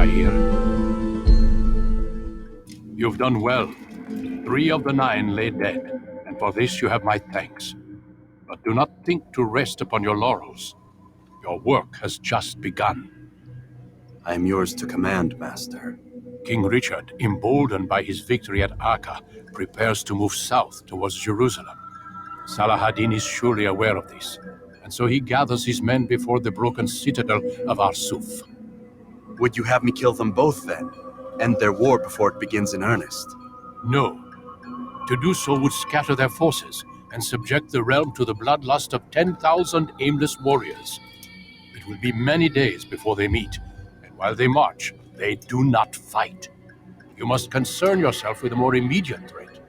Altair. You've done well. 3 of the 9 lay dead, and for this you have my thanks. But do not think to rest upon your laurels. Your work has just begun. I am yours to command, Master. King Richard, emboldened by his victory at Acre, prepares to move south towards Jerusalem. Salah ad-Din is surely aware of this, and so he gathers his men before the broken citadel of Arsuf. Would you have me kill them both, then? End their war before it begins in earnest? No. To do so would scatter their forces and subject the realm to the bloodlust of 10,000 aimless warriors. It will be many days before they meet, and while they march, they do not fight. You must concern yourself with a more immediate threat: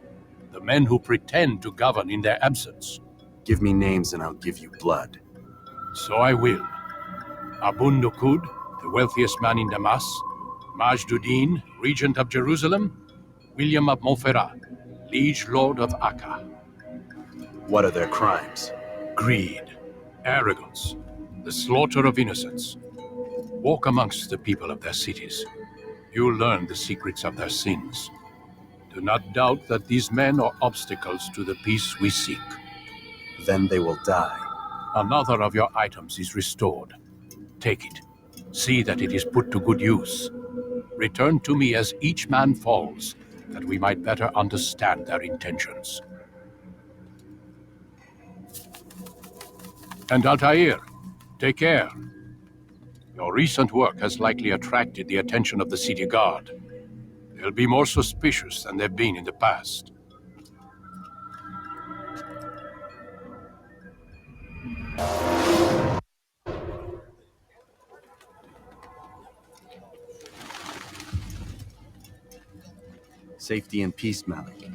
the men who pretend to govern in their absence. Give me names and I'll give you blood. So I will. Abun Nukud, the wealthiest man in Damas; Majd Addin, regent of Jerusalem; William of Montferrat, liege lord of Acre. What are their crimes? Greed, arrogance, the slaughter of innocents. Walk amongst the people of their cities. You'll learn the secrets of their sins. Do not doubt that these men are obstacles to the peace we seek. Then they will die. Another of your items is restored. Take it. See that it is put to good use. Return to me as each man falls, that we might better understand their intentions. And Altair, take care. Your recent work has likely attracted the attention of the city guard. They'll be more suspicious than they've been in the past. Safety and peace, Malik.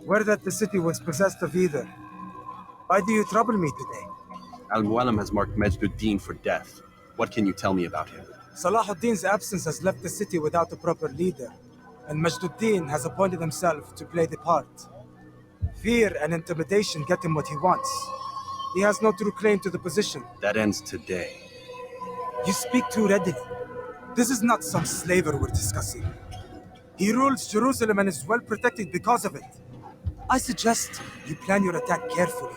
Word that the city was possessed of either. Why do you trouble me today? Al-Mualim has marked Majd Addin for death. What can you tell me about him? Salah ad-Din's absence has left the city without a proper leader, and Majd Addin has appointed himself to play the part. Fear and intimidation get him what he wants. He has no true claim to the position. That ends today. You speak too readily. This is not some slaver we're discussing. He rules Jerusalem and is well protected because of it. I suggest you plan your attack carefully.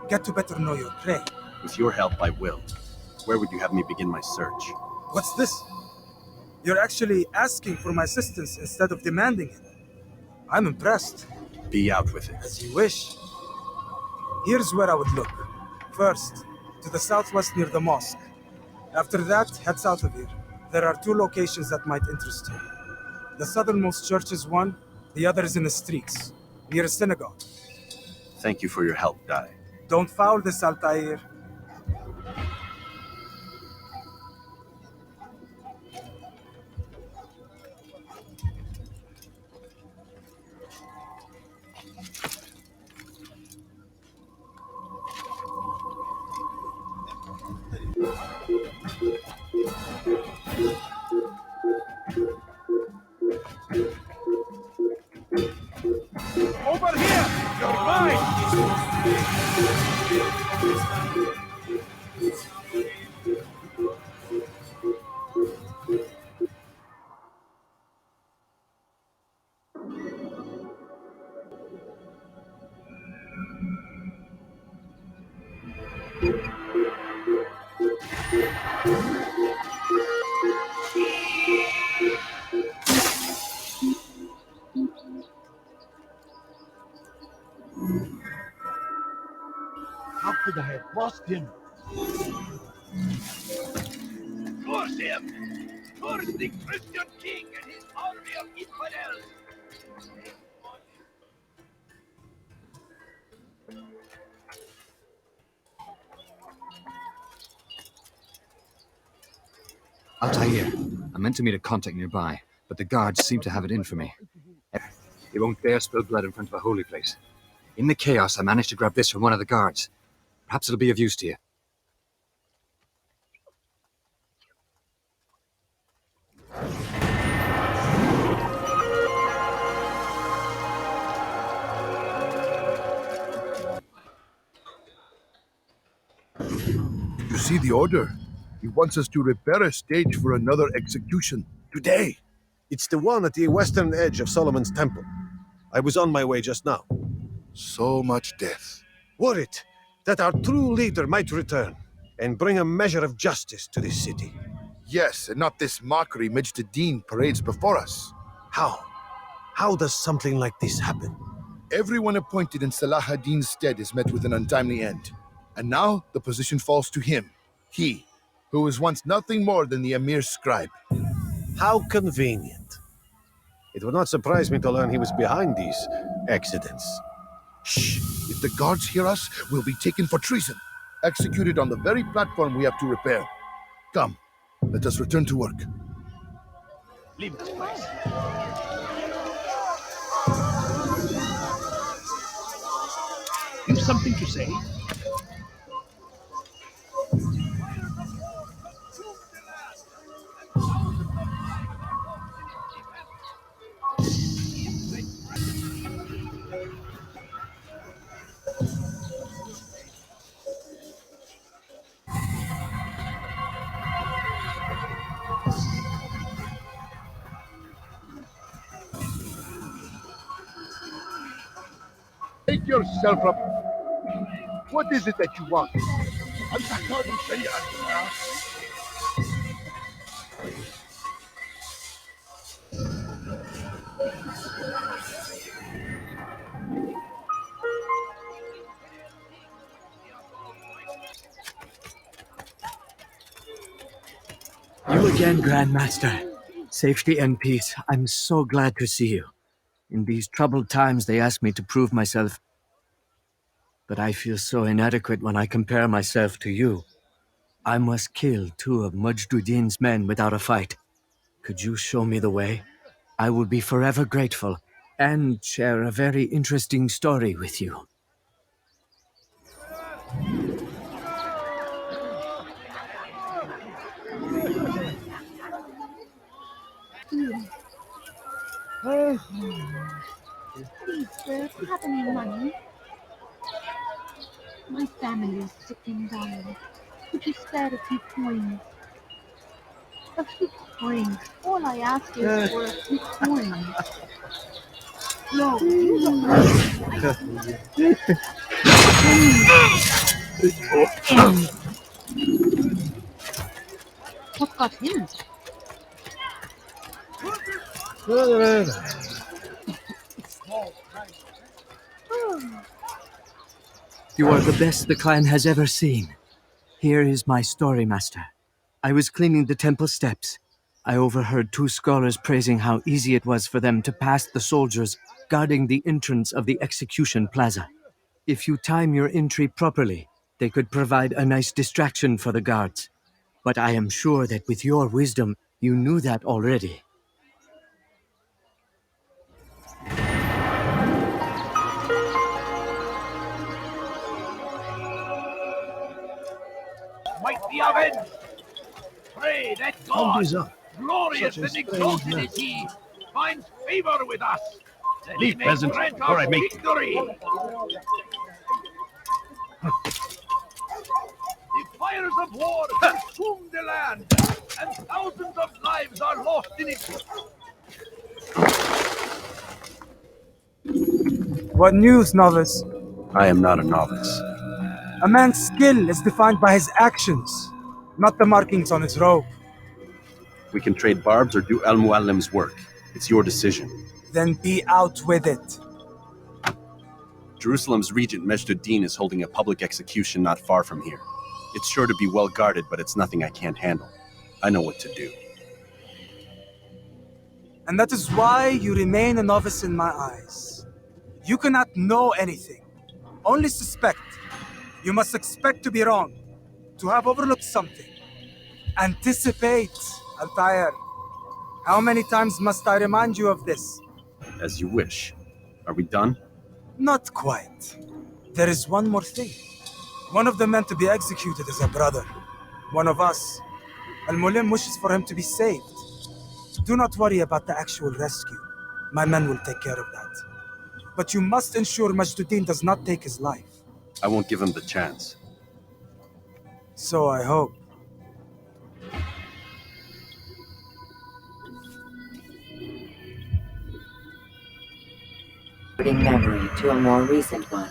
Get to better know your prey. With your help, I will. Where would you have me begin my search? What's this? You're actually asking for my assistance instead of demanding it. I'm impressed. Be out with it. As you wish. Here's where I would look. First, to the southwest near the mosque. After that, head south of here. There are 2 locations that might interest you. The southernmost church is one, the other is in the streets, near a synagogue. Thank you for your help, Dai. Don't foul this, Altair. Over here! You're mine! How could I have lost him? Curse him! Curse the Christian king and his army of infidels! Altair, I meant to meet a contact nearby, but the guards seem to have it in for me. They won't dare spill blood in front of a holy place. In the chaos, I managed to grab this from one of the guards. Perhaps it'll be of use to you. You see the order? He wants us to repair a stage for another execution. Today? It's the one at the western edge of Solomon's Temple. I was on my way just now. So much death. Worried that our true leader might return and bring a measure of justice to this city. Yes, and not this mockery Majd Addin parades before us. How? How does something like this happen? Everyone appointed in Salah ad-Din's stead is met with an untimely end. And now the position falls to him. He, who was once nothing more than the Emir's scribe. How convenient. It would not surprise me to learn he was behind these accidents. Shh! If the guards hear us, we'll be taken for treason. Executed on the very platform we have to repair. Come, let us return to work. Leave this place. You've something to say? Take yourself up. What is it that you want? You again, Grandmaster. Safety and peace. I'm so glad to see you. In these troubled times, they ask me to prove myself. But I feel so inadequate when I compare myself to you. I must kill 2 of Majd Addin's men without a fight. Could you show me the way? I will be forever grateful, and share a very interesting story with you. Please, sir, have any money? My family is sick and dying. Could you spare a few coins? A few coins. All I ask is for a few coins. No, you don't What got him? You are the best the clan has ever seen. Here is my story, Master. I was cleaning the temple steps. I overheard 2 scholars praising how easy it was for them to pass the soldiers guarding the entrance of the execution plaza. If you time your entry properly, they could provide a nice distraction for the guards. But I am sure that with your wisdom, you knew that already. Might be avenged. Pray that God, glorious and exalted is He, finds favor with us. That He may grant us victory. The fires of war consume the land, and thousands of lives are lost in it. What news, novice? I am not a novice. A man's skill is defined by his actions, not the markings on his robe. We can trade barbs or do Al-Muallim's work. It's your decision. Then be out with it. Jerusalem's regent, Majd Addin, is holding a public execution not far from here. It's sure to be well guarded, but it's nothing I can't handle. I know what to do. And that is why you remain a novice in my eyes. You cannot know anything, only suspect. You must expect to be wrong, to have overlooked something. Anticipate, Altair. How many times must I remind you of this? As you wish. Are we done? Not quite. There is one more thing. One of the men to be executed is a brother. One of us. Al-Mulim wishes for him to be saved. Do not worry about the actual rescue. My men will take care of that. But you must ensure Majd Addin does not take his life. I won't give him the chance. So I hope. In memory to a more recent one.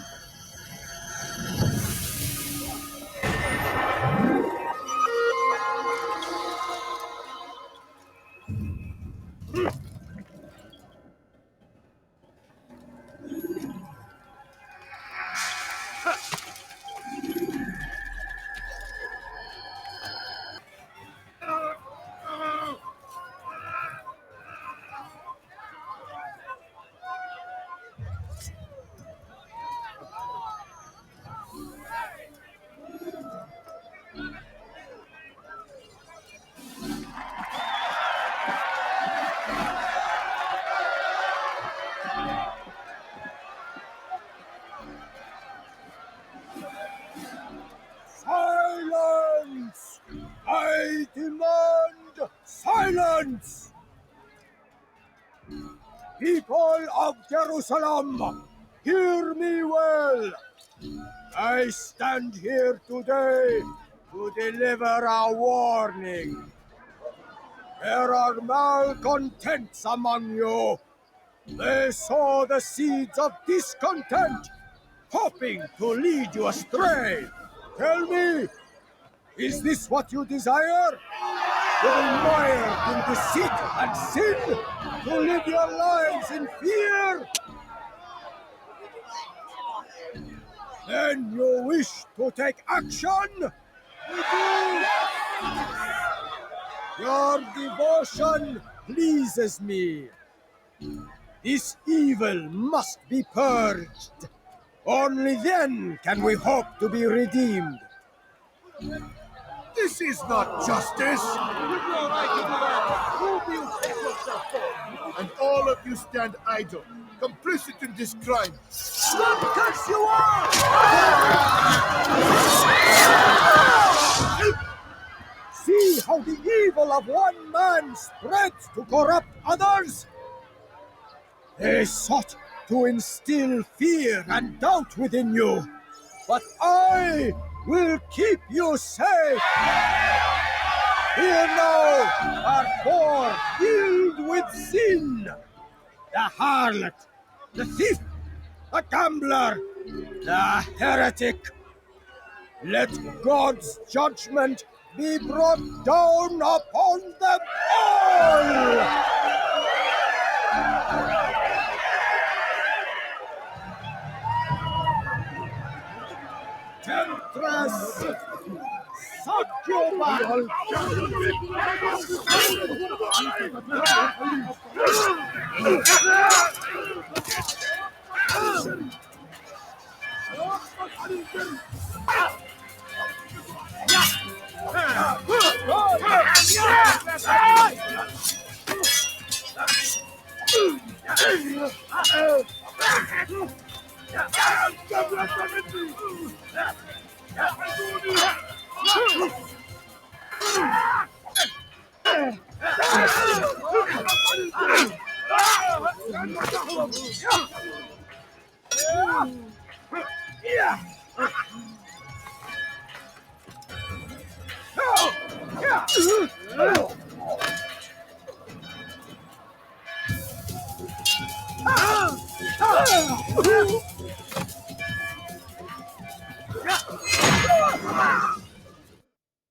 Silence! I demand silence! People of Jerusalem, hear me well. I stand here today to deliver a warning. There are malcontents among you. They sow the seeds of discontent, hoping to lead you astray. Tell me, is this what you desire? To be mired in deceit and sin? To live your lives in fear? Then you wish to take action? Your devotion pleases me. This evil must be purged. Only then can we hope to be redeemed. This is not justice! And all of you stand idle, complicit in this crime. What curse you are! See how the evil of one man spreads to corrupt others? They sought to instill fear and doubt within you, but I will keep you safe. Here now are four filled with sin: the harlot, the thief, the gambler, the heretic. Let God's judgment be brought down upon them all! Temptress! Succubus!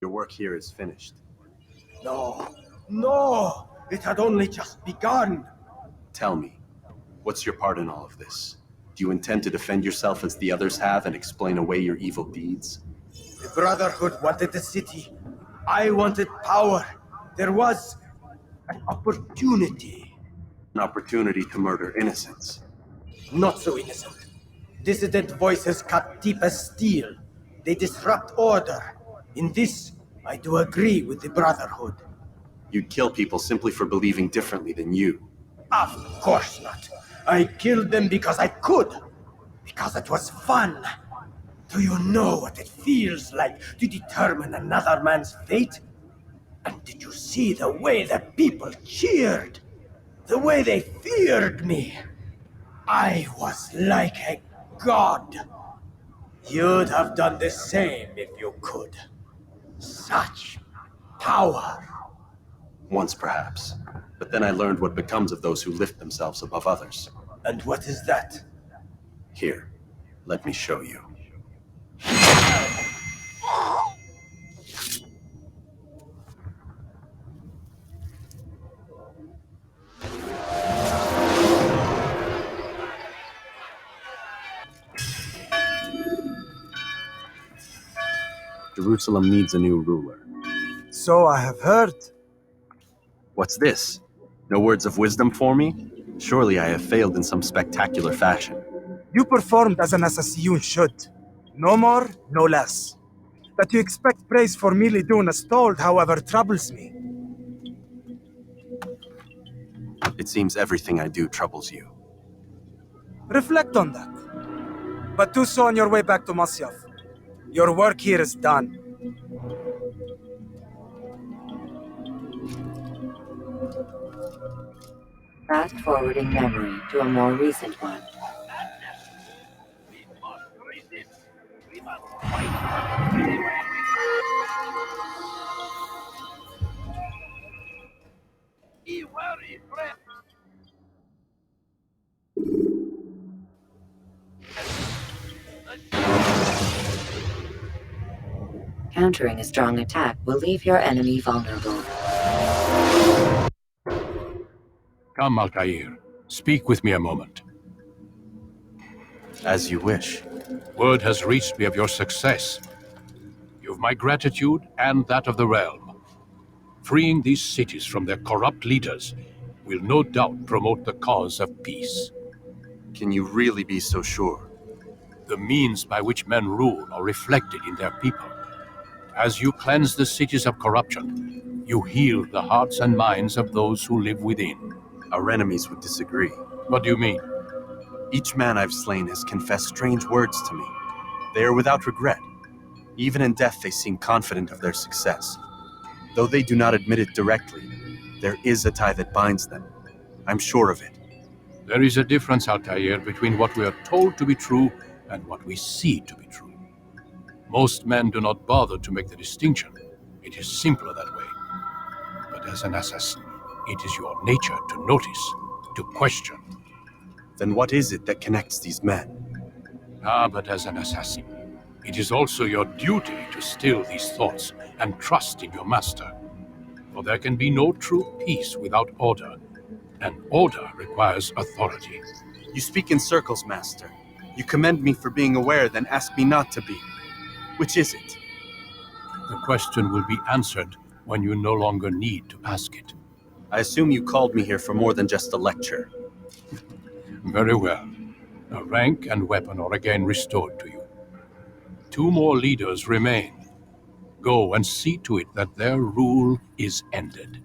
Your work here is finished. No, it had only just begun. Tell me, what's your part in all of this? Do you intend to defend yourself as the others have and explain away your evil deeds? The Brotherhood wanted the city. I wanted power. There was an opportunity. An opportunity to murder innocents. Not so innocent. Dissident voices cut deep as steel. They disrupt order. In this, I do agree with the Brotherhood. You'd kill people simply for believing differently than you. Of course not. I killed them because I could. Because it was fun. Do you know what it feels like to determine another man's fate? And did you see the way the people cheered? The way they feared me? I was like a god. You'd have done the same if you could. Such power. Once, perhaps. But then I learned what becomes of those who lift themselves above others. And what is that? Here, let me show you. Jerusalem needs a new ruler. So I have heard. What's this? No words of wisdom for me? Surely I have failed in some spectacular fashion. You performed as an assassin should. No more, no less. That you expect praise for merely doing as told, however, troubles me. It seems everything I do troubles you. Reflect on that. But do so on your way back to Masyaf. Your work here is done. Fast forwarding memory to a more recent one. We must resist. We must fight any way we can. Be wary, friend. Countering a strong attack will leave your enemy vulnerable. Come, Altair. Speak with me a moment. As you wish. Word has reached me of your success. You've my gratitude and that of the realm. Freeing these cities from their corrupt leaders will no doubt promote the cause of peace. Can you really be so sure? The means by which men rule are reflected in their people. As you cleanse the cities of corruption, you heal the hearts and minds of those who live within. Our enemies would disagree. What do you mean? Each man I've slain has confessed strange words to me. They are without regret. Even in death they seem confident of their success. Though they do not admit it directly, there is a tie that binds them. I'm sure of it. There is a difference, Altair, between what we are told to be true and what we see to be true. Most men do not bother to make the distinction. It is simpler that way. But as an assassin, it is your nature to notice, to question. Then what is it that connects these men? But as an assassin, it is also your duty to still these thoughts and trust in your master. For there can be no true peace without order, and order requires authority. You speak in circles, master. You commend me for being aware, then ask me not to be. Which is it? The question will be answered when you no longer need to ask it. I assume you called me here for more than just a lecture. Very well. A rank and weapon are again restored to you. 2 more leaders remain. Go and see to it that their rule is ended.